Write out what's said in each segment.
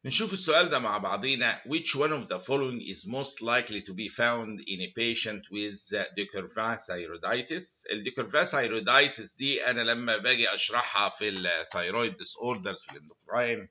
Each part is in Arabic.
نشوف السؤال ده مع بعضينا. Which one of the following is most likely to be found in a patient with Deukervin thyroiditis؟ الديكرفا thyroiditis دي أنا لما باجي أشرحها في الثايرويد ديس اوردرز في الاندوكراين،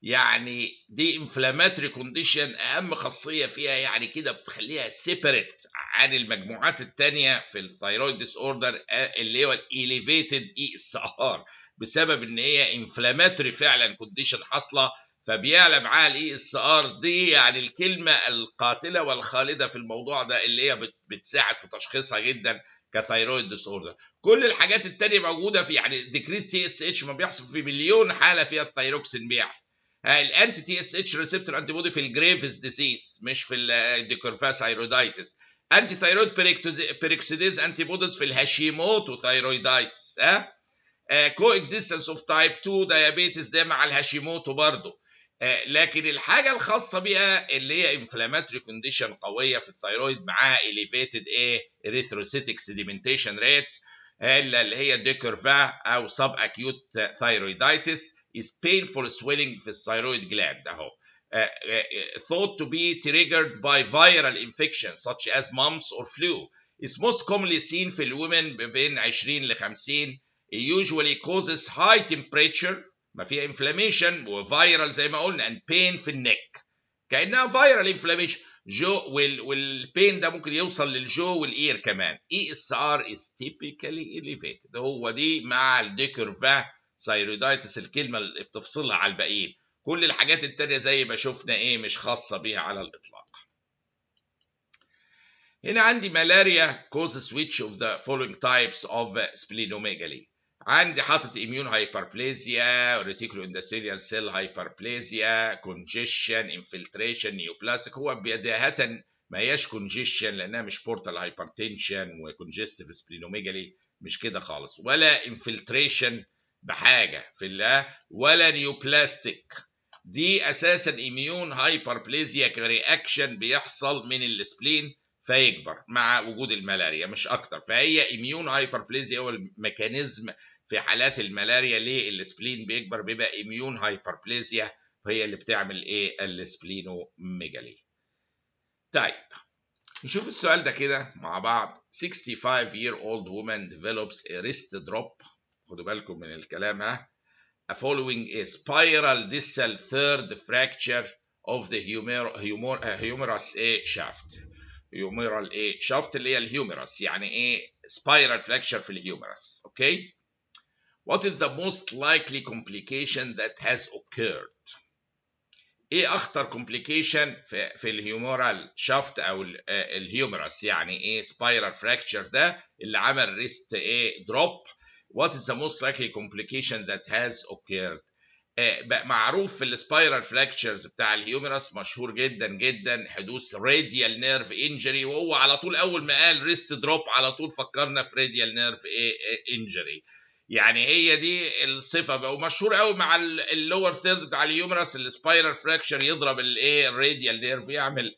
يعني دي inflammatory condition أهم خاصية فيها يعني كده بتخليها separate عن المجموعات التانية في الثايرويد ديس اوردر اللي هو elevated ESR، بسبب إن هي inflammatory فعلا condition حاصلة، فبيعلى معاها الاي اس ار دي، يعني الكلمه القاتله والخالده في الموضوع ده اللي هي بتساعد في تشخيصها جدا كثايرويد ديس اوردر. كل الحاجات التانية موجوده في، يعني ديكريس تي اس اتش ما بيحصل في مليون حاله فيها الثايروكسين بيعلى. الانتي تي اس اتش ريسبتور انتي بودي في الجريفز ديزيز مش في الديكورفا ثايرويدايتس. انتي ثايرويد بيريكسيديز انتي بوديز في الهاشيموتو ثايرويدايتس. كو اكزيستنس اوف تايب 2 دايابيتس ده مع الهاشيموتو برضه. لكن الحاجه الخاصه بيها اللي هي انفلاماتوري كونديشن قويه في الثايرويد معاها elevated erythrocytic sedimentation rate اللي هي ديكرفا او سب اكيوت ثايرويدايتس is painful swelling في الثايرويد جلاند اهو. Thought to be triggered by viral infection such as mumps or flu is most commonly seen في الwomen بين 20 ل 50. usually causes high temperature ما فيها inflammation وفيرال زي ما قلنا and pain في النك كأنها viral inflammation والبين ده ممكن يوصل للجو والاير كمان. ESR is typically elevated. هو دي مع الديكرفا ثايرويدايتس الكلمة اللي بتفصلها على الباقيين. كل الحاجات التانية زي ما شفنا مش خاصة بيها على الإطلاق. هنا عندي ملاريا causes which of the following types of splenomegaly. عندي حاطط immune hyperplasia, reticular endothelial cell hyperplasia, congestion, infiltration, neoplastic. هو بداية ما هياش congestion لأنها مش portal hypertension وcongestive splenomegaly مش كده خالص، ولا infiltration بحاجة في ولا neoplastic. دي أساسا immune hyperplasia كرياكشن بيحصل من السبلين فيكبر مع وجود الملاريا مش اكتر. فهي اميون هايبربليزيا هو الميكانيزم في حالات الملاريا ليه السبلين بيكبر، بيبقى اميون هايبربليزيا وهي اللي بتعمل السبلينوميجالي. طيب نشوف السؤال ده كده مع بعض. 65-year-old woman develops a wrist drop. خدوا بالكم من الكلام following a spiral distal third fracture of the humerus shaft. humeral shaft اللي هي الهيوميرس، يعني spiral fracture في الهيوميرس. اوكي. What is the most likely complication that has occurred؟ اخطر complication في الهيومورال شافت او الهيوميرس، يعني spiral fracture ده اللي عمل ريست drop. What is the most likely complication that has occurred؟ معروف في السبايرال فراكشرز بتاع الهيوميرس مشهور جدا جدا حدوث راديال نيرف انجري، وهو على طول اول ما قال ريست دروب على طول فكرنا في راديال نيرف انجري. يعني هي دي الصفه بقى، ومشهور قوي مع اللور ثيرد بتاع الهيوميرس السبايرال فراكشر يضرب الراديال نيرف يعمل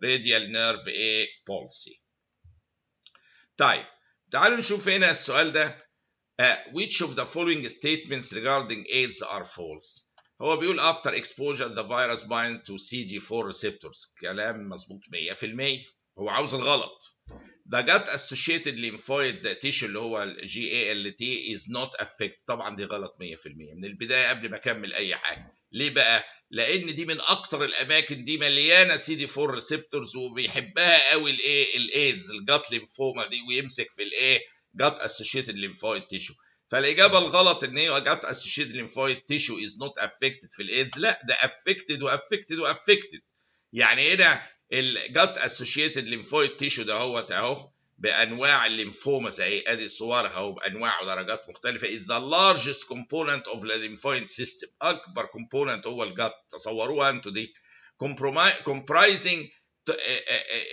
راديال نيرف بولسي. طيب تعالوا نشوف هنا السؤال ده. which of the following statements regarding AIDS are false؟ هو بيقول after exposure the virus bind to CD4 receptors. كلام مظبوط 100%. هو عاوز الغلط. The gut associated lymphoid tissue اللي هو GALT is not affected. طبعا دي غلط 100% من البداية قبل ما اكمل اي حاجة. ليه بقى؟ لان دي من اكتر الاماكن دي مليانة CD4 receptors وبيحبها قوي الايدز الجات ليمفوما دي، ويمسك في gut associated lymphoid tissue. فالاجابه الغلط ان هي gut associated lymphoid tissue is not affected في الايدز. لا ده affected وaffected وaffected. يعني هنا الجات associated lymphoid tissue ده اهو بانواع الليمفوما زي ادي صورها اهو بانواع ودرجات مختلفه. is the largest component of the lymphoid system. اكبر component هو الجات، تصوروها انتوا دي. comprising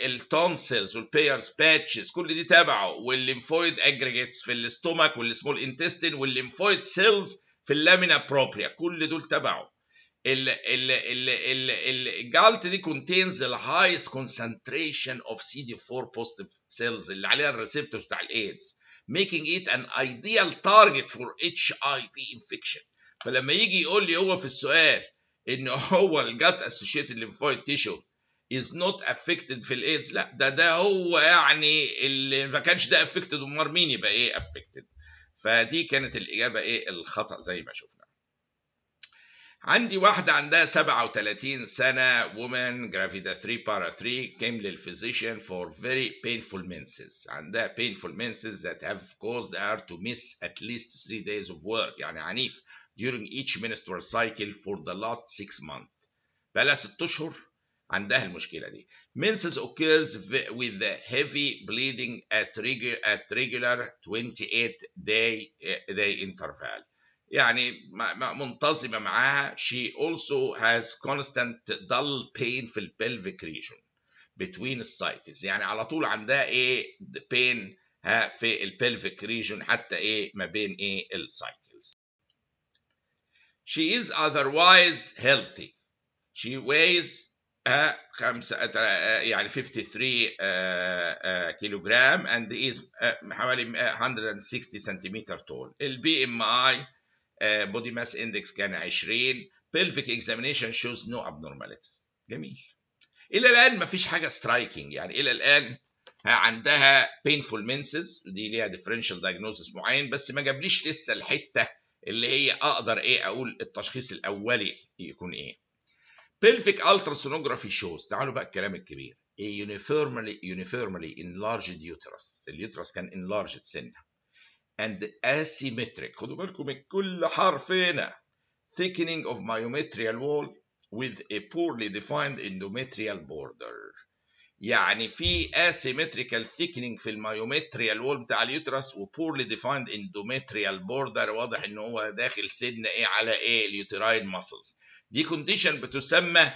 التونسلز والبيرز باتشز كل دي تبعه، والليمفويد اجريجيتس في الاستومك والسمول انتستين والليمفويد سيلز في اللامينا بروبريا كل دول تبعه. الجالت دي contains the highest concentration of CD4 positive cells اللي عليها الريسبتورز بتاع الايدز making it an ideal target for HIV infection. فلما يجي يقول لي هو في السؤال ان هو الجات اسوشيتد ليمفويد تيشو is not affected في الايدز، لا ده هو يعني اللي ما كانش ده affected، امال مين يبقى ايه affected؟ فدي كانت الاجابه ايه الخطا زي ما شفنا. عندي واحدة عندها 37 سنة woman gravida 3 para 3 came للphysician for very painful menses. عندها painful menses that have caused her to miss at least 3 days of work، يعني عنيف during each menstrual cycle for the last 6 months. بقالها 6 أشهر عندها المشكلة دي. Menses occurs with the heavy bleeding at regular 28 day interval. يعني منتظمة معاها. She also has constant dull pain في pelvic region between cycles، يعني على طول عندها ايه pain في pelvic region حتى ايه ما بين ايه السايكلز. She is otherwise healthy. She weighs يعني 53 كيلوغرام and is حوالي 160 سنتيمتر طول. البي ام اي body mass index كان 20. pelvic examination shows no abnormalities. جميل. الى الان مفيش حاجه striking، يعني الى الان عندها painful menses ودي ليها differential diagnosis معين، بس ما جابليش لسه الحته اللي هي اقدر ايه اقول التشخيص الاولي يكون ايه. pelvic ultrasonography shows، تعالوا بقى الكلام الكبير، a uniformly enlarged uterus. اليوترس كان enlarged سنه and asymmetric، خدوا بالكم من كل حرف هنا، thickening of myometrial wall with a poorly defined endometrial border. يعني في asymmetrical thickening في المايومتريال وول بتاع اليوترس و poorly defined endometrial border، واضح ان هو داخل سن ايه على ايه اليوتراين ماسلز. دي كونديشن بتسمى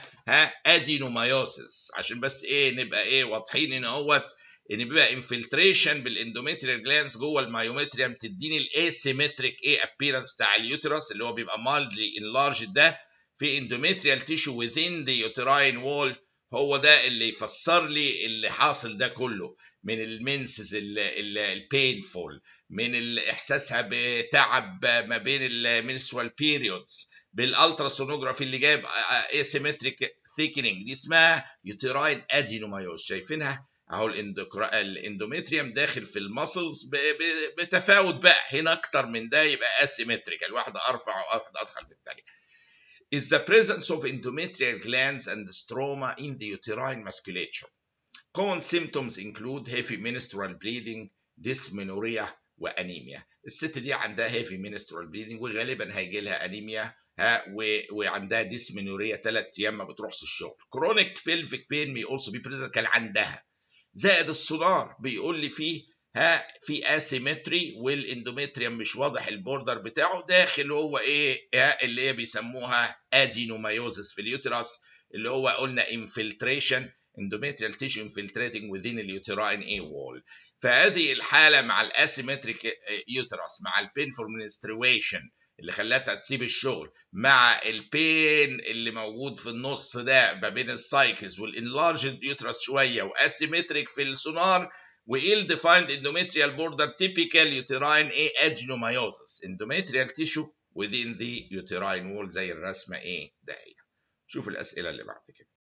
ادينومايوسيس، عشان بس ايه نبقى ايه واضحين ان اهوت ان بيبقى انفلتريشن بالاندوميتريال جلاندز جوه المايومتريوم تديني الاسيمتريك ايه ابييرنس بتاع اليوترس اللي هو بيبقى مالدلي انلارجد ده في اندوميتريال تيشو within the uterine wall. هو ده اللي يفسر لي اللي حاصل ده كله من المنسز البينفول، من احساسها بتعب ما بين المنسترال بيريودز، بالالتراسونوجرافي اللي جايب اسيمتريك ثيكنينج، دي اسمها يوتراين ادينومايوز. شايفينها اهو الاندوميتريوم داخل في المسلز بتفاوت بقى، هنا اكتر من ده يبقى اسيمتريك، الواحده ارفع وواحده ادخل من الثانيه. is the presence of endometrial glands and stroma in the uterine musculature. Common symptoms include heavy menstrual bleeding, dysmenorrhea وانيميا. الست دي عندها heavy menstrual bleeding وغالبا هيجي لها انيميا وعندها ديسمينوريا 3 ايام ما بتروحش الشغل. chronic pelvic pain may also be present كان عندها، زائد السونار بيقول لي فيه في اسيمتري والاندوميتريوم مش واضح البوردر بتاعه، داخل هو ايه اللي هي بيسموها ادينومايوزس في اليوترس، اللي هو قلنا انفلتريشن endometrial tissue infiltrating within the uterine A wall. فهذه الحالة مع الاسيمتريك يوترس مع البينفول menstruation اللي خلتها تسيب الشغل مع البين اللي موجود في النص ده ما بين السايكلز والانلارجد يوترس شوية واسيمتريك في السونار وإيل defined endometrial border typical uterine adenomyosis endometrial tissue within the uterine wall زي الرسمة ايه ده هي. شوف الأسئلة اللي بعد كده.